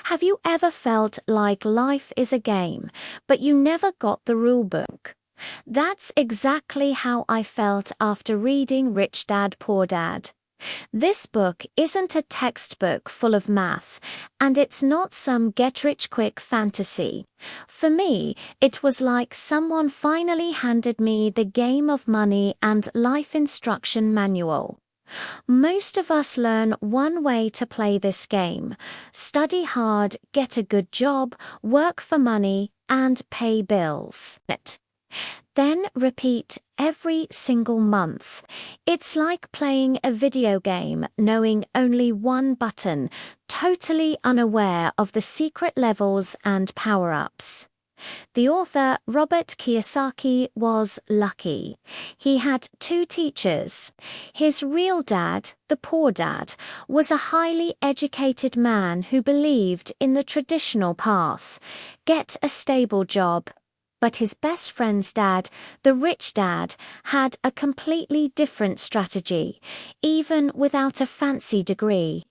Have you ever felt like life is a game, but you never got the rulebook? That's exactly how I felt after reading Rich Dad Poor Dad. This book isn't a textbook full of math, and it's not some get-rich-quick fantasy. For me, it was like someone finally handed me the game of money and life instruction manual. Most of us learn one way to play this game: study hard, get a good job, work for money, and pay bills. Then repeat every single month. It's like playing a video game, knowing only one button, totally unaware of the secret levels and power-ups. The author, Robert Kiyosaki, was lucky. He had two teachers. His real dad, the poor dad, was a highly educated man who believed in the traditional path: get a stable job. But his best friend's dad, the rich dad, had a completely different strategy, even without a fancy degree.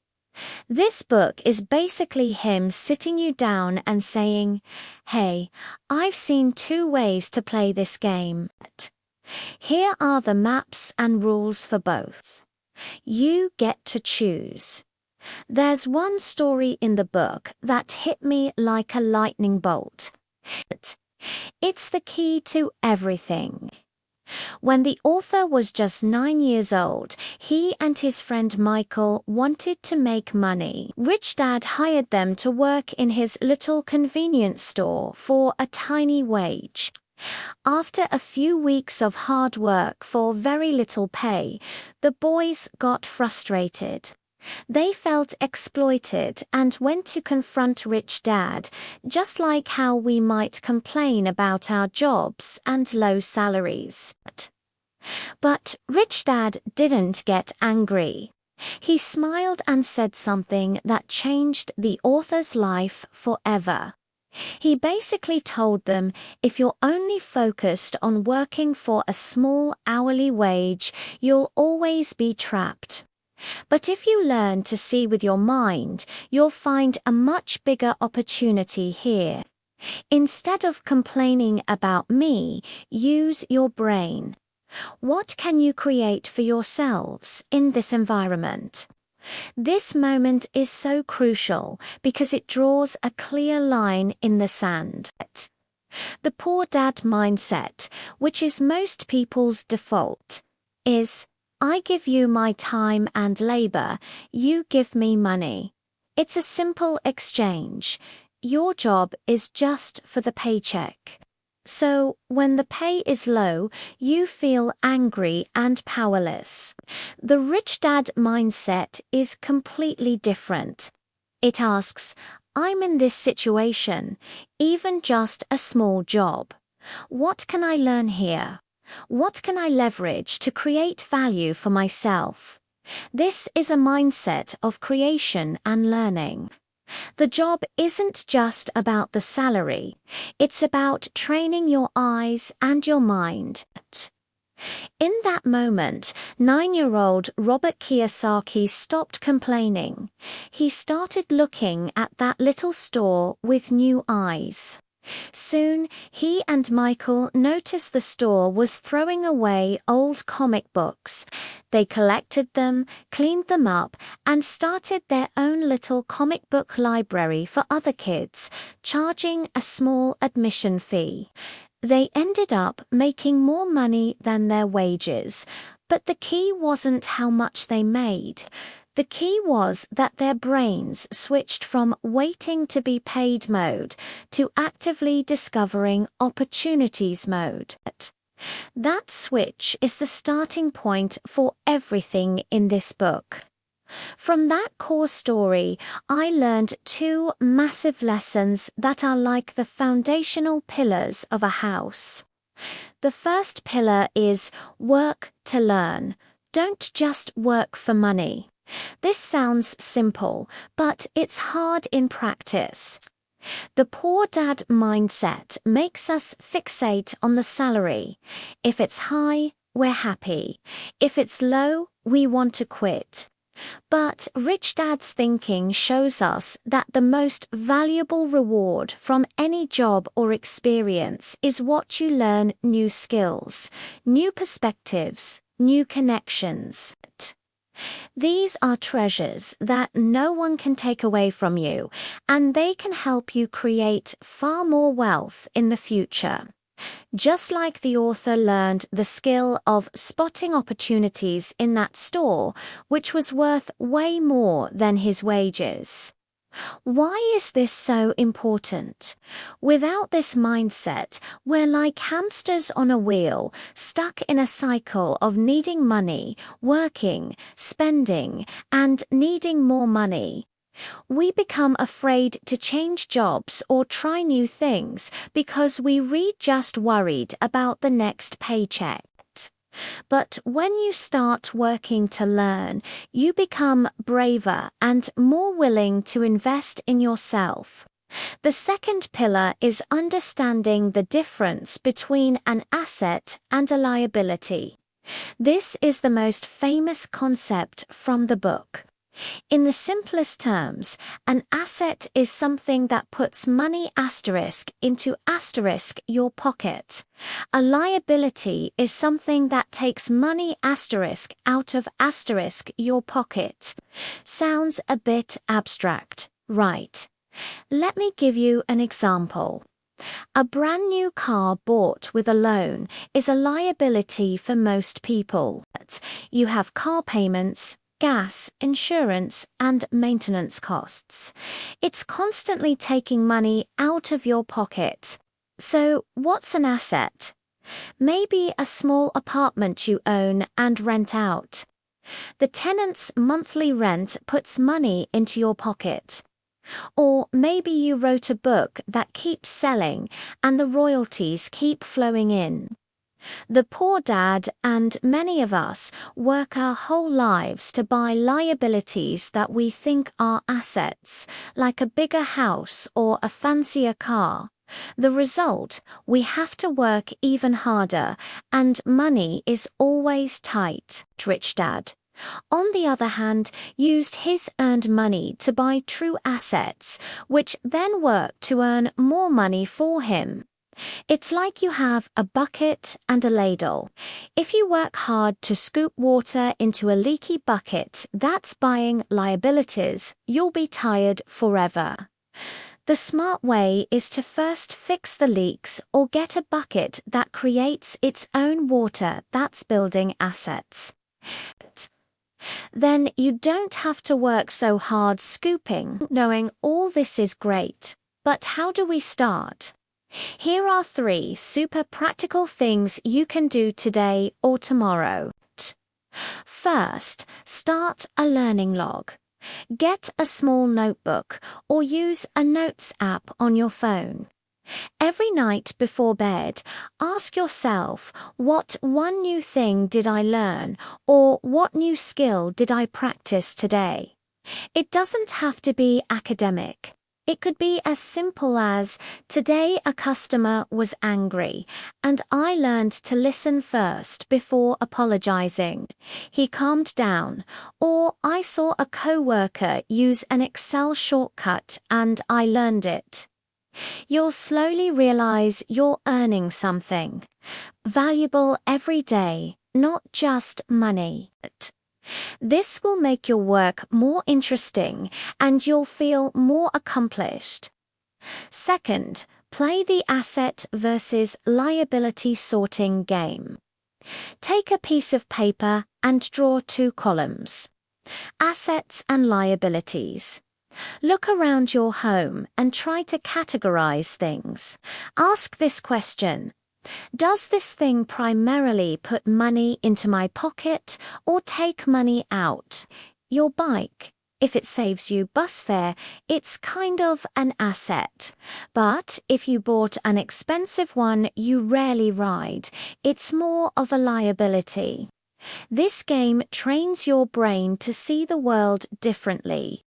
This book is basically him sitting you down and saying, "Hey, I've seen two ways to play this game. Here are the maps and rules for both. You get to choose." There's one story in the book that hit me like a lightning bolt. It's the key to everything. When the author was just 9 years old, he and his friend Michael wanted to make money. Rich Dad hired them to work in his little convenience store for a tiny wage. After a few weeks of hard work for very little pay, the boys got frustrated. They felt exploited and went to confront Rich Dad, just like how we might complain about our jobs and low salaries. But Rich Dad didn't get angry. He smiled and said something that changed the author's life forever. He basically told them, if you're only focused on working for a small hourly wage, you'll always be trapped. But if you learn to see with your mind, you'll find a much bigger opportunity here. Instead of complaining about me, use your brain. What can you create for yourselves in this environment? This moment is so crucial because it draws a clear line in the sand. The poor dad mindset, which is most people's default, is: I give you my time and labor, you give me money. It's a simple exchange. Your job is just for the paycheck. So, when the pay is low, you feel angry and powerless. The rich dad mindset is completely different. It asks, I'm in this situation, even just a small job. What can I learn here? What can I leverage to create value for myself? This is a mindset of creation and learning. The job isn't just about the salary, it's about training your eyes and your mind. In that moment, 9-year-old Robert Kiyosaki stopped complaining. He started looking at that little store with new eyes. Soon, he and Michael noticed the store was throwing away old comic books. They collected them, cleaned them up, and started their own little comic book library for other kids, charging a small admission fee. They ended up making more money than their wages, but the key wasn't how much they made. The key was that their brains switched from waiting to be paid mode to actively discovering opportunities mode. That switch is the starting point for everything in this book. From that core story, I learned two massive lessons that are like the foundational pillars of a house. The first pillar is work to learn. Don't just work for money. This sounds simple, but it's hard in practice. The poor dad mindset makes us fixate on the salary. If it's high, we're happy. If it's low, we want to quit. But Rich Dad's thinking shows us that the most valuable reward from any job or experience is what you learn: new skills, new perspectives, new connections. These are treasures that no one can take away from you, and they can help you create far more wealth in the future. Just like the author learned the skill of spotting opportunities in that store, which was worth way more than his wages. Why is this so important? Without this mindset, we're like hamsters on a wheel, stuck in a cycle of needing money, working, spending, and needing more money. We become afraid to change jobs or try new things because we just worried about the next paycheck. But when you start working to learn, you become braver and more willing to invest in yourself. The second pillar is understanding the difference between an asset and a liability. This is the most famous concept from the book. In the simplest terms, an asset is something that puts money into your pocket. A liability is something that takes money out of your pocket. Sounds a bit abstract, right? Let me give you an example. A brand new car bought with a loan is a liability for most people. You have car payments, gas, insurance, and maintenance costs. It's constantly taking money out of your pocket. So, what's an asset? Maybe a small apartment you own and rent out. The tenant's monthly rent puts money into your pocket. Or maybe you wrote a book that keeps selling and the royalties keep flowing in. The poor dad and many of us work our whole lives to buy liabilities that we think are assets, like a bigger house or a fancier car. The result, we have to work even harder, and money is always tight. Rich Dad, on the other hand, used his earned money to buy true assets, which then worked to earn more money for him. It's like you have a bucket and a ladle. If you work hard to scoop water into a leaky bucket that's buying liabilities, you'll be tired forever. The smart way is to first fix the leaks or get a bucket that creates its own water that's building assets. Then you don't have to work so hard scooping. Knowing all this is great. But how do we start? Here are 3 super practical things you can do today or tomorrow. First, start a learning log. Get a small notebook or use a notes app on your phone. Every night before bed, ask yourself, what one new thing did I learn, or what new skill did I practice today? It doesn't have to be academic. It could be as simple as, today a customer was angry, and I learned to listen first before apologizing. He calmed down. Or I saw a coworker use an Excel shortcut and I learned it. You'll slowly realize you're earning something valuable every day, not just money. This will make your work more interesting and you'll feel more accomplished. Second, play the asset versus liability sorting game. Take a piece of paper and draw 2 columns. Assets and liabilities. Look around your home and try to categorize things. Ask this question: does this thing primarily put money into my pocket or take money out? Your bike. If it saves you bus fare, it's kind of an asset. But if you bought an expensive one you rarely ride, it's more of a liability. This game trains your brain to see the world differently.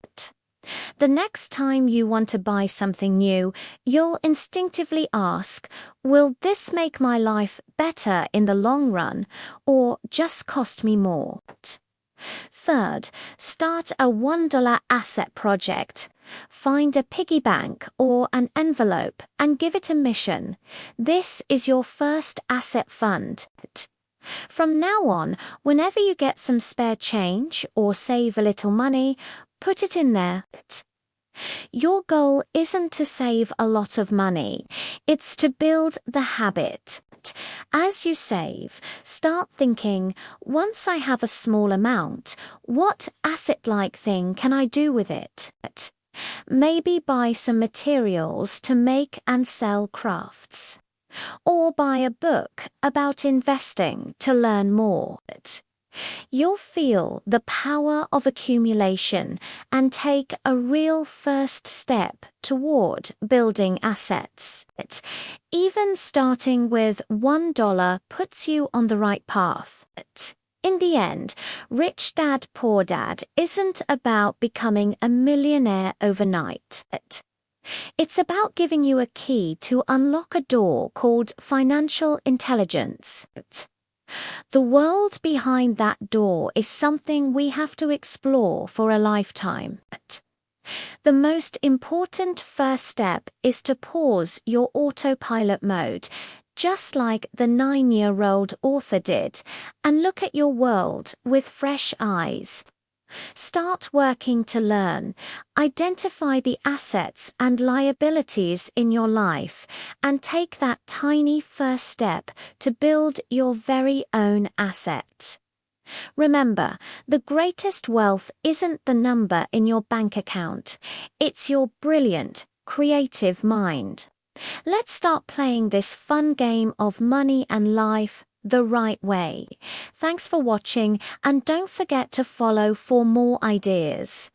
The next time you want to buy something new, you'll instinctively ask, will this make my life better in the long run, or just cost me more? Third, start a $1 asset project. Find a piggy bank or an envelope and give it a mission. This is your first asset fund. From now on, whenever you get some spare change or save a little money, put it in there. Your goal isn't to save a lot of money, it's to build the habit. As you save, start thinking, once I have a small amount, what asset-like thing can I do with it? Maybe buy some materials to make and sell crafts. Or buy a book about investing to learn more. You'll feel the power of accumulation and take a real first step toward building assets. Even starting with $1 puts you on the right path. In the end, Rich Dad Poor Dad isn't about becoming a millionaire overnight. It's about giving you a key to unlock a door called financial intelligence. The world behind that door is something we have to explore for a lifetime. The most important first step is to pause your autopilot mode, just like the 9-year-old author did, and look at your world with fresh eyes. Start working to learn, identify the assets and liabilities in your life, and take that tiny first step to build your very own asset. Remember, the greatest wealth isn't the number in your bank account, it's your brilliant, creative mind. Let's start playing this fun game of money and life the right way. Thanks for watching, and don't forget to follow for more ideas.